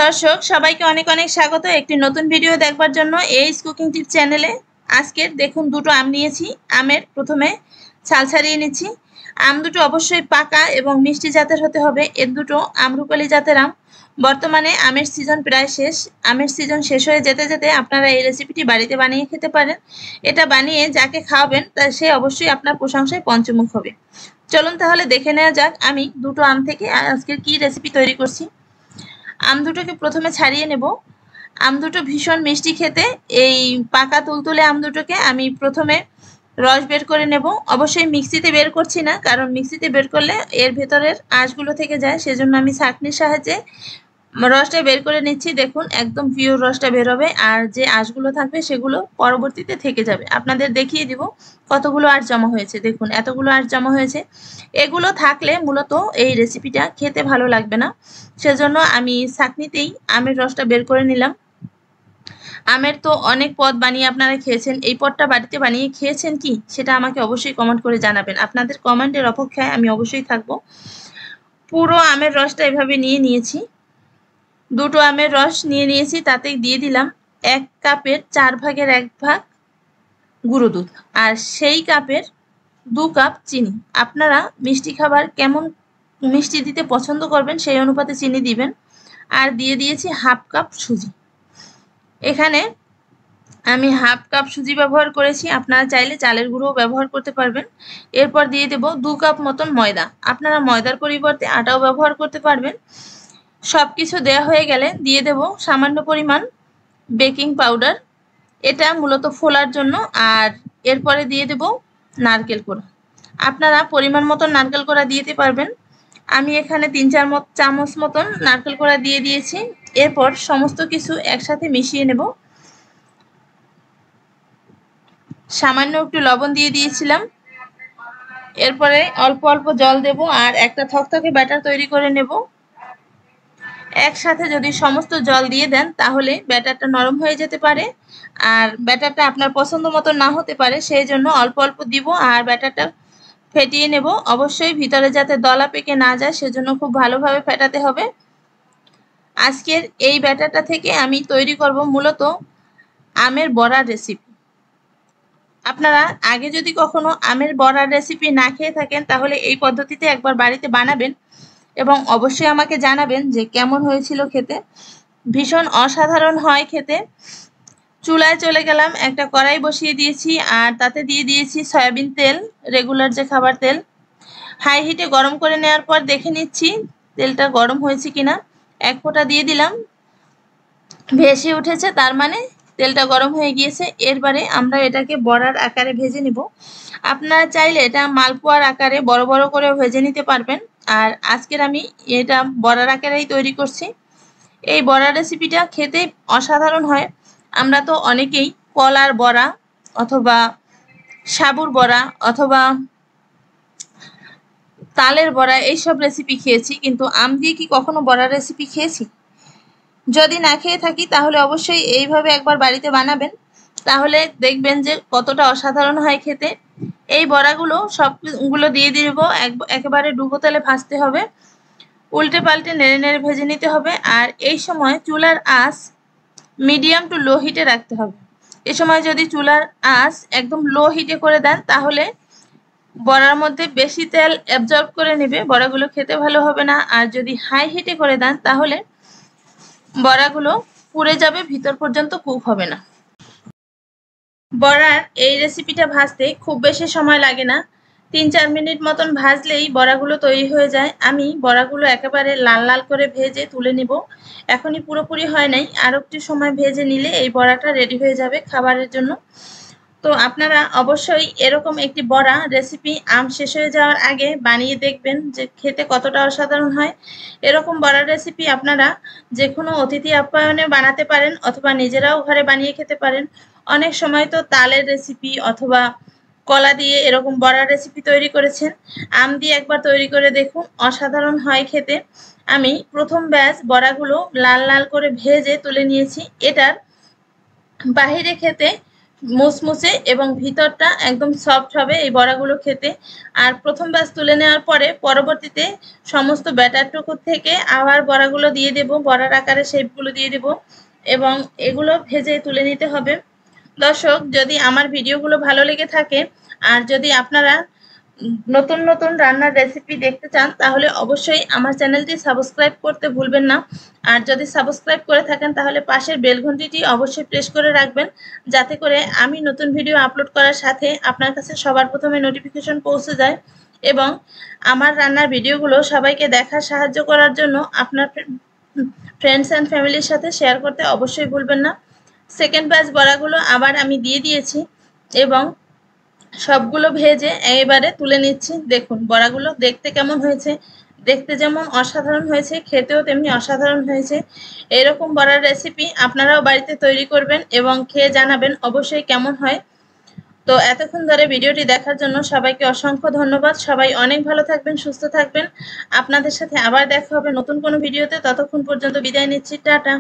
দর্শক সবাইকে অনেক অনেক স্বাগত একটি নতুন ভিডিও দেখবার জন্য এইচ কুকিং টিপ চ্যানেলে। আজকে দেখুন দুটো আম নিয়েছি। আমের প্রথমে ছাল ছাড়িয়ে নিচ্ছি। আম দুটো অবশ্যই পাকা এবং মিষ্টি জাতের হতে হবে। এর দুটো আমরুপালি জাতের আম। বর্তমানে আমের সিজন প্রায় শেষ। আমের সিজন শেষ হয়ে যেতে যেতে আপনারা এই রেসিপিটি বাড়িতে বানিয়ে খেতে পারেন। এটা বানিয়ে যাকে খাওয়াবেন তা সে অবশ্যই আপনার প্রশংসায় পঞ্চমুখ হবে। চলুন তাহলে দেখে নেওয়া যাক আমি দুটো আম থেকে আজকে কি রেসিপি তৈরি করছি। আম দুটোকে প্রথমে ছাড়িয়ে নেব। আম দুটো ভীষণ মিষ্টি খেতে। এই পাকা তুলতুলে আম দুটোকে আমি প্রথমে রস বের করে নেব। অবশ্যই মিক্সিতে বের করছি না, কারণ মিক্সিতে বের করলে এর ভেতরের আঁশগুলো থেকে যায়, সেজন্য আমি ছাঁকনির সাহায্যে রসটা বের করে নিচ্ছি। দেখুন একদম পিওর রসটা বের হবে, আর যে আঁশগুলো থাকবে সেগুলো পরবর্তীতে থেকে যাবে। আপনাদের দেখিয়ে দিব কতগুলো আঁশ জমা হয়েছে। দেখুন এতগুলো আঁশ জমা হয়েছে। এগুলো থাকলে মূলত এই রেসিপিটা খেতে ভালো লাগবে না, সেজন্য আমি ছাঁকনিতেই আমের রসটা বের করে নিলাম। আমের তো অনেক পদ বানিয়ে আপনারা খেয়েছেন। এই পদটা বাড়িতে বানিয়ে খেয়েছেন কি সেটা আমাকে অবশ্যই কমেন্ট করে জানাবেন। আপনাদের কমেন্টের অপেক্ষায় আমি অবশ্যই থাকবো। পুরো আমের রসটা এভাবে নিয়েছি। দুটো আমের রস নিয়েছি, তাতে দিয়ে দিলাম 1 কাপের 4 ভাগের 1 ভাগ গুঁড়ো দুধ, আর সেই কাপের 2 কাপ চিনি। আপনারা মিষ্টি খাবার কেমন মিষ্টি দিতে পছন্দ করবেন সেই অনুপাতে চিনি দিবেন। আর দিয়ে দিয়েছি 1/2 কাপ সুজি। এখানে আমি 1/2 কাপ সুজি ব্যবহার করেছি, আপনারা চাইলে চালের গুঁড়োও ব্যবহার করতে পারবেন। এরপর দিয়ে দেব 2 কাপ মতন ময়দা। আপনারা ময়দার পরিবর্তে আটাও ব্যবহার করতে পারবেন। সবকিছু দেয়া হয়ে গেলে দিয়ে দেব সামান্য পরিমাণ বেকিং পাউডার, এটা মূলত ফোলার জন্য। আর এরপরে দিয়ে দেব নারকেল কোড়া। আপনারা পরিমাণ মতন নারকেল কোড়া দিতে পারবেন। আমি এখানে 3-4 চামচ মতন নারকেল কোড়া দিয়ে দিয়েছি। এরপর সমস্ত কিছু একসাথে মিশিয়ে নেব। সামান্য একটু লবণ দিয়ে দিয়েছিলাম। এরপরে অল্প অল্প জল দেব আর একটা থকথকে ব্যাটার তৈরি করে নেব। একসাথে যদি সমস্ত জল দিয়ে দেন তাহলে ব্যাটারটা নরম হয়ে যেতে পারে, আর ব্যাটারটা আপনার পছন্দ মতো না হতে পারে, সেই জন্য অল্প অল্প দিব আর ব্যাটারটা ফেটিয়ে নেব। অবশ্যই ভিতরে যাতে দলা পেকে না যায় সেজন্য খুব ভালোভাবে ফেটাতে হবে। আজকের এই ব্যাটারটা থেকে আমি তৈরি করব মূলত আমের বড়ার রেসিপি। আপনারা আগে যদি কখনো আমের বড়ার রেসিপি না খেয়ে থাকেন তাহলে এই পদ্ধতিতে একবার বাড়িতে বানাবেন এবং অবশ্যই আমাকে জানাবেন যে কেমন হয়েছিল খেতে। ভীষণ অসাধারণ হয় খেতে। চুলায় চলে গেলাম, একটা কড়াই বসিয়ে দিয়েছি আর তাতে দিয়ে দিয়েছি সয়াবিন তেল, রেগুলার যে খাবার তেল। হাই হিটে গরম করে নেওয়ার পর দেখে নিচ্ছি তেলটা গরম হয়েছে কিনা। 1 ফোঁটা দিয়ে দিলাম, ভেসে উঠেছে, তার মানে তেলটা গরম হয়ে গিয়েছে। এরপরে আমরা এটাকে বড়ার আকারে ভেজে নিব। আপনারা চাইলে এটা মালপোয়ার আকারে বড় বড় করে ভেজে নিতে পারবেন, আর আজকের আমি এটা বড়ার আকারেই তৈরি করছি। এই বড়ার রেসিপিটা খেতে অসাধারণ হয়। আমরা তো অনেকেই কলার বড়া অথবা সাবুর বড়া অথবা তালের বড়া এইসব রেসিপি খেয়েছি, কিন্তু আম দিয়ে কি কখনো বড়ার রেসিপি খেয়েছি? যদি না খেয়ে থাকি তাহলে অবশ্যই এইভাবে একবার বাড়িতে বানাবেন, তাহলে দেখবেন যে কতটা অসাধারণ হয় খেতে। এই বড়াগুলো সবগুলো দিয়ে দিব, একেবারে ডুবো তেলে ভাজতে হবে। উল্টে পাল্টে নেড়ে নেড়ে ভেজে নিতে হবে। আর এই সময় চুলার আঁচ মিডিয়াম টু লো হিটে রাখতে হবে। এই সময় যদি চুলার আঁচ একদম লো হিটে করে দেন তাহলে বড়ার মধ্যে বেশি তেল অ্যাবজর্ব করে নেবে, বড়াগুলো খেতে ভালো হবে না। আর যদি হাই হিটে করে দেন তাহলে বড়াগুলো পুড়ে যাবে, ভিতর পর্যন্ত কুক হবে না। বড়ার এই রেসিপিটা ভাজতে খুব বেশি সময় লাগে না, 3-4 মিনিট মতন ভাজলেই বড়াগুলো তৈরি হয়ে যায়। আমি বড়াগুলো একেবারে লাল লাল করে ভেজে তুলে নিব। এখনই পুরোপুরি হয় নাই, আরও একটু সময় ভেজে নিলে এই বড়াটা রেডি হয়ে যাবে খাবারের জন্য। তো আপনারা অবশ্যই এরকম একটি বড়া রেসিপি আম শেষ হয়ে যাওয়ার আগে বানিয়ে দেখবেন যে খেতে কতটা অসাধারণ হয়। এরকম বড়ার রেসিপি আপনারা যে কোনো অতিথি আপ্যায়নে বানাতে পারেন অথবা নিজেরাও ঘরে বানিয়ে খেতে পারেন। অনেক সময় তো তালের রেসিপি অথবা কলা দিয়ে এরকম বড়ার রেসিপি তৈরি করেছেন। আম দিয়ে একবার তৈরি করে দেখুন, অসাধারণ হয় খেতে। আমি প্রথম ব্যাচ বড়াগুলো লাল লাল করে ভেজে তুলে নিয়েছি। এটার বাহিরে খেতে মুসমুসে এবং ভিতরটা একদম সফট হবে এই বড়াগুলো খেতে। আর প্রথম ব্যাচ তুলে নেওয়ার পরে পরবর্তীতে সমস্ত ব্যাটারটুকু থেকে আবার বড়াগুলো দিয়ে দেব, বড়ার আকারে শেপগুলো দিয়ে দেব এবং এগুলো ভেজে তুলে নিতে হবে। দর্শক, যদি আমার ভিডিওগুলো ভালো লেগে থাকে আর যদি আপনারা নতুন নতুন রান্নার রেসিপি দেখতে চান তাহলে অবশ্যই আমার চ্যানেলটি সাবস্ক্রাইব করতে ভুলবেন না। আর যদি সাবস্ক্রাইব করে থাকেন তাহলে পাশের বেল ঘন্টিটি অবশ্যই প্রেস করে রাখবেন, যাতে করে আমি নতুন ভিডিও আপলোড করার সাথে আপনার কাছে সবার প্রথমে নোটিফিকেশন পৌঁছে যায়। এবং আমার রান্নার ভিডিওগুলো সবাইকে দেখার সাহায্য করার জন্য আপনার ফ্রেন্ডস অ্যান্ড ফ্যামিলির সাথে শেয়ার করতে অবশ্যই ভুলবেন না। সেকেন্ড ব্যাচ বড়াগুলো আবার আমি দিয়ে দিয়েছি এবং সবগুলো ভেজে এবারে তুলে নিচ্ছি। দেখুন বড়াগুলো দেখতে কেমন হয়েছে, দেখতে যেমন অসাধারণ হয়েছে খেতেও তেমনি অসাধারণ হয়েছে। এরকম বড়ার রেসিপি আপনারাও বাড়িতে তৈরি করবেন এবং খেয়ে জানাবেন অবশ্যই কেমন হয়। তো এতক্ষণ ধরে ভিডিওটি দেখার জন্য সবাইকে অসংখ্য ধন্যবাদ। সবাই অনেক ভালো থাকবেন, সুস্থ থাকবেন। আপনাদের সাথে আবার দেখা হবে নতুন কোনো ভিডিওতে। ততক্ষণ পর্যন্ত বিদায় নিচ্ছি, টাটা।